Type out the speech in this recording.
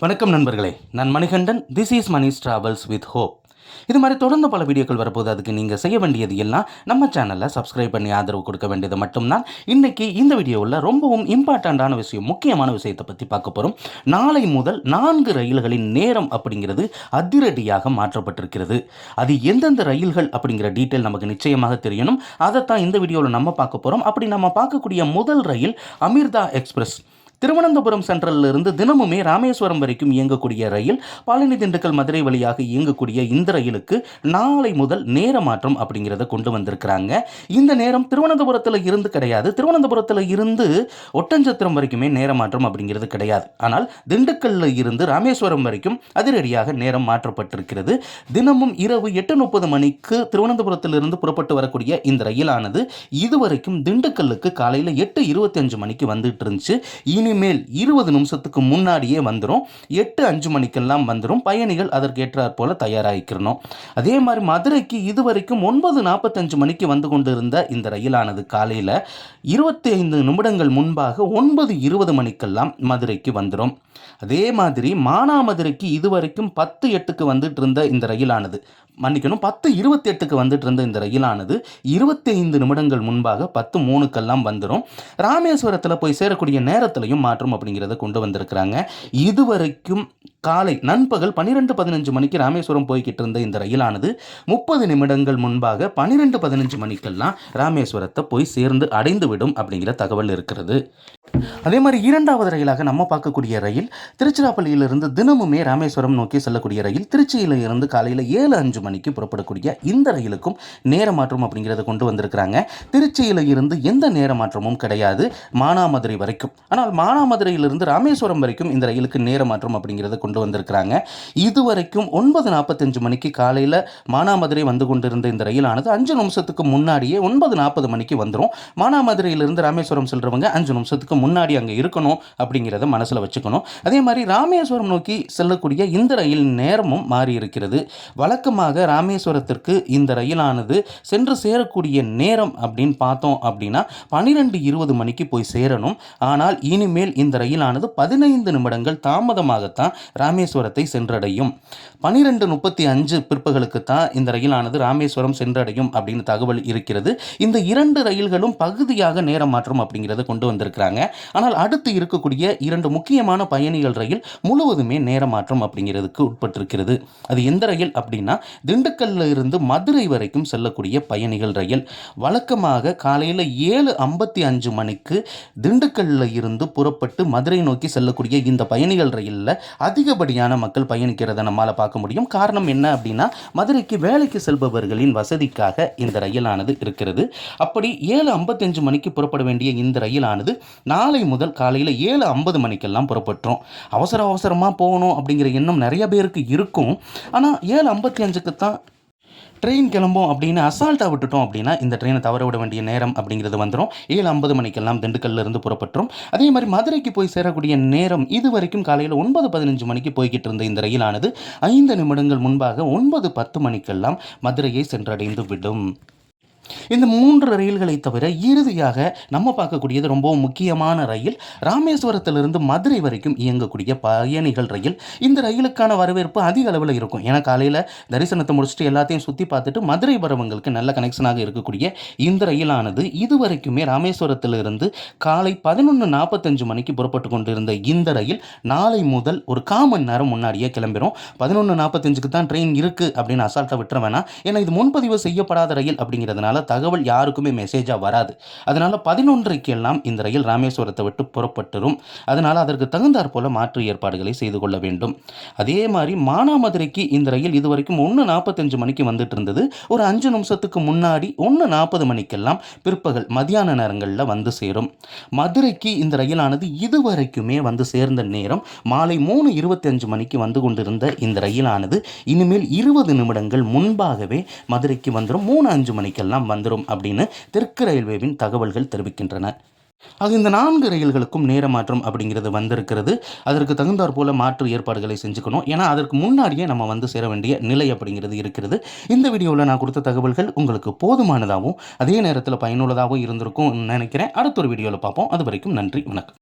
வணக்கம் நண்பர்களே, நான் Manikandan. This is Mani's travels with hope. இது மாதிரி தொடர்ந்து பல வீடியோக்கள் வரப்போது. அதுக்கு நீங்கள் செய்ய வேண்டியது எல்லாம் நம்ம சேனலில் சப்ஸ்கிரைப் பண்ணி ஆதரவு கொடுக்க வேண்டியது மட்டும்தான். இன்றைக்கி இந்த வீடியோவில் ரொம்பவும் இம்பார்ட்டண்ட்டான விஷயம், முக்கியமான விஷயத்தை பற்றி பார்க்க போகிறோம். நாளை முதல் 4 ரயில்களின் நேரம் அப்படிங்கிறது அதிரடியாக மாற்றப்பட்டிருக்கிறது. அது எந்தெந்த ரயில்கள் அப்படிங்கிற டீட்டெயில் நமக்கு நிச்சயமாக தெரியணும். அதைத்தான் இந்த வீடியோவில் நம்ம பார்க்க போகிறோம். அப்படி நம்ம பார்க்கக்கூடிய முதல் ரயில் அமிர்தா எக்ஸ்பிரஸ். திருவனந்தபுரம் சென்ட்ரலில் இருந்து தினமுமே ராமேஸ்வரம் வரைக்கும் இயங்கக்கூடிய ரயில், பழனி திண்டுக்கல் மதுரை வழியாக இயங்கக்கூடிய இந்த ரயிலுக்கு நாளை முதல் நேர மாற்றம் அப்படிங்கிறத கொண்டு வந்திருக்கிறாங்க. இந்த நேரம் திருவனந்தபுரத்தில் இருந்து கிடையாது, திருவனந்தபுரத்தில் இருந்து ஒட்டஞ்சத்திரம் வரைக்குமே நேர மாற்றம் அப்படிங்கிறது கிடையாது. ஆனால் திண்டுக்கல்ல இருந்து ராமேஸ்வரம் வரைக்கும் அதிரடியாக நேரம் மாற்றப்பட்டிருக்கிறது. தினமும் இரவு 8:30 மணிக்கு திருவனந்தபுரத்திலிருந்து புறப்பட்டு வரக்கூடிய இந்த ரயிலானது இதுவரைக்கும் திண்டுக்கல்லுக்கு காலையில் 8:25 மணிக்கு வந்துட்டு இருந்துச்சு. இனிமேல் 20 நிமிஷத்துக்கு முன்னாடியே வந்துடும். 8:05 மணிக்கெல்லாம் வந்துடும். பயணிகள் அதற்கேற்றாற் போல தயாராகிக்கிறணும். அதே மாதிரி மதுரைக்கு இதுவரைக்கும் 9:45 மணிக்கு வந்து கொண்டிருந்த இந்த ரயிலானது காலையில் 25 நிமிடங்கள் முன்பாக 9:20 மணிக்கெல்லாம் மதுரைக்கு வந்துடும். அதே மாதிரி மானாமதுரைக்கு இதுவரைக்கும் 10:08க்கு வந்துட்டு இருந்த இந்த ரயிலானது, மன்னிக்கணும், 10:28க்கு வந்துட்டு இருந்த இந்த ரயிலானது 25 நிமிடங்கள் முன்பாக 10:03க்கெல்லாம் வந்துடும். ராமேஸ்வரத்தில் போய் சேரக்கூடிய நேரத்திலையும் மாற்றம் அப்படிங்கிறத கொண்டு வந்திருக்கிறாங்க. இதுவரைக்கும் காலை நண்பகல் 12:15 மணிக்கு ராமேஸ்வரம் போய்கிட்டு இருந்த இந்த ரயிலானது 30 நிமிடங்கள் முன்பாக 12:15 மணிக்கெல்லாம் ராமேஸ்வரத்தை போய் சேர்ந்து அடைந்துவிடும் அப்படிங்கிற தகவல் இருக்கிறது. அதே மாதிரி இரண்டாவது ரயிலாக நம்ம பார்க்கக்கூடிய ரயில் திருச்சிராப்பள்ளியிலிருந்து தினமுமே ராமேஸ்வரம் நோக்கி செல்லக்கூடிய ரயில், திருச்சியில் இருந்து காலையில் 7:05 மணிக்கு புறப்படக்கூடிய இந்த ரயிலுக்கும் நேர மாற்றம் அப்படிங்கிறத கொண்டு வந்திருக்கிறாங்க. திருச்சியில் இருந்து எந்த நேர மாற்றமும் கிடையாது மானாமதுரை வரைக்கும். ஆனால் மானாமதுரையிலிருந்து ராமேஸ்வரம் வரைக்கும் இந்த ரயிலுக்கு நேர மாற்றம் அப்படிங்கிறத கொண்டு வந்திருக்கிறாங்க. இதுவரைக்கும் 9:45 மணிக்கு காலையில் மானாமதுரை வந்து கொண்டிருந்த இந்த ரயிலானது 5 நிமிஷத்துக்கு முன்னாடியே 9:40 மணிக்கு வந்துடும். மானாமதுரையிலிருந்து ராமேஸ்வரம் செல்றவங்க 5 நிமிஷத்துக்கு முன்னாடி அங்கே இருக்கணும் அப்படிங்கிறத மனசில் வச்சுக்கணும். அதே மாதிரி ராமேஸ்வரம் நோக்கி செல்லக்கூடிய இந்த ரயில் நேரமும் மாறி இருக்கிறது. வழக்கமாக ராமேஸ்வரத்திற்கு இந்த ரயிலானது சென்று சேரக்கூடிய நேரம் அப்படின்னு பார்த்தோம் அப்படின்னா 12:20 மணிக்கு போய் சேரணும். ஆனால் இனிமேல் இந்த ரயிலானது 15 நிமிடங்கள் தாமதமாகத்தான் ராமேஸ்வரத்தை சென்றடையும். 12:35 பிற்பகலுக்கு தான் இந்த ரயிலானது ராமேஸ்வரம் சென்றடையும் அப்படின்னு தகவல் இருக்கிறது. இந்த 2 ரயில்களும் பகுதியாக நேர மாற்றம் அப்படிங்கிறத கொண்டு வந்திருக்கிறாங்க. ஆனால் அடுத்து இருக்கக்கூடிய 2 முக்கியமான பயணிகள் ரயில் முழுவதுமே நேர மாற்றம் அப்படிங்கிறதுக்கு உட்பட்டிருக்கிறது. அது எந்த ரயில் அப்படின்னா திண்டுக்கல்ல இருந்து மதுரை வரைக்கும் செல்லக்கூடிய பயணிகள் ரயில். வழக்கமாக காலையில் 7:55 மணிக்கு திண்டுக்கல்ல இருந்து புறப்பட்டு மதுரை நோக்கி செல்லக்கூடிய இந்த பயணிகள் ரயிலில் அதிகப்படியான மக்கள் பயணிக்கிறத நம்மால் பார்க்க முடியும். காரணம் என்ன அப்படின்னா மதுரைக்கு வேலைக்கு செல்பவர்களின் வசதிக்காக இந்த ரயிலானது இருக்கிறது. அப்படி 7:55 மணிக்கு புறப்பட வேண்டிய இந்த ரயிலானது நாளை முதல் காலையில் 7:50 மணிக்கெல்லாம் புறப்பட்டுரும். அவசரமாக போகணும் அப்படிங்கிற எண்ணம் நிறைய பேருக்கு இருக்கும். ஆனால் 7:55க்கு தான் ட்ரெயின் கிளம்பும் அப்படின்னு அசால்ட்டாக விட்டுட்டோம் அப்படின்னா இந்த ட்ரெயினை தவற விட வேண்டிய நேரம் அப்படிங்கிறது வந்துடும். 7:50 மணிக்கெல்லாம் திண்டுக்கல்ல இருந்து புறப்பட்டுரும். அதே மாதிரி மதுரைக்கு போய் சேரக்கூடிய நேரம் இதுவரைக்கும் காலையில் 9:15 மணிக்கு போய்கிட்டு இருந்த இந்த ரயிலானது 5 நிமிடங்கள் முன்பாக 9:10 மணிக்கெல்லாம் மதுரையை சென்றடைந்து விடும். இந்த 3 ரயில்களை தவிர இறுதியாக நம்ம பார்க்கக்கூடியது ரொம்பவும் முக்கியமான ரயில், ராமேஸ்வரத்திலிருந்து மதுரை வரைக்கும் இயங்கக்கூடிய பயணிகள் ரயில். இந்த ரயிலுக்கான வரவேற்பு அதிக அளவில் இருக்கும். ஏன்னா காலையில் தரிசனத்தை முடிச்சுட்டு எல்லாத்தையும் சுற்றி பார்த்துட்டு மதுரை வரவங்களுக்கு நல்ல கனெக்ஷனாக இருக்கக்கூடிய இந்த ரயிலானது இதுவரைக்குமே ராமேஸ்வரத்திலிருந்து காலை 11:45 மணிக்கு புறப்பட்டு கொண்டிருந்த இந்த ரயில் நாளை முதல் ஒரு 1/4 மணி நேரம் முன்னாடியே கிளம்பிடும். 11:45க்கு தான் ட்ரெயின் இருக்குது அப்படின்னு அசால்ட்டாக விட்டுற வேணாம். ஏன்னா இது முன்பதிவு செய்யப்படாத ரயில் அப்படிங்கிறதுனால தகவல் யாருக்குமே மெசேஜாக வராது. அதனால் 11:00க்கு எல்லாம் இந்த ரயில் ராமேஸ்வரத்தை விட்டு புறப்பட்டுரும். அதனால் அதற்கு தகுந்தாற் போல மாற்று ஏற்பாடுகளை செய்து கொள்ள வேண்டும். அதே மாதிரி மானாமதுரைக்கு இந்த ரயில் இதுவரைக்கும் 1:45 மணிக்கு வந்துட்டு இருந்தது. ஒரு 5 நிமிஷத்துக்கு முன்னாடி 1:40 மணிக்கெல்லாம் பிற்பகல் மதியான நேரங்களில் வந்து சேரும். மதுரைக்கு இந்த ரயிலானது இதுவரைக்குமே வந்து சேர்ந்த நேரம் மாலை 3:25 மணிக்கு வந்து கொண்டிருந்த இந்த ரயிலானது இனிமேல் 20 நிமிடங்கள் முன்பாகவே மதுரைக்கு வந்துடும். 3:05 மணிக்கெல்லாம் வந்துடும் அப்படின்னு தெற்கு ரயில்வேவின் தகவல்கள் தெரிவிக்கின்றன. ஆக இந்த 4 ரயில்களுக்கும் நேர மாற்றம் அப்படிங்கிறது வந்திருக்கிறது. அதற்கு தகுந்தாற் போல மாற்று ஏற்பாடுகளை செஞ்சுக்கணும். ஏன்னா அதற்கு முன்னாடியே நம்ம வந்து சேர வேண்டிய நிலை அப்படிங்கிறது இருக்கிறது. இந்த வீடியோவில் நான் கொடுத்த தகவல்கள் உங்களுக்கு போதுமானதாகவும் அதே நேரத்தில் பயனுள்ளதாகவும் இருந்திருக்கும் நினைக்கிறேன். அடுத்த ஒரு வீடியோவில் பார்ப்போம். அது வரைக்கும் நன்றி, வணக்கம்.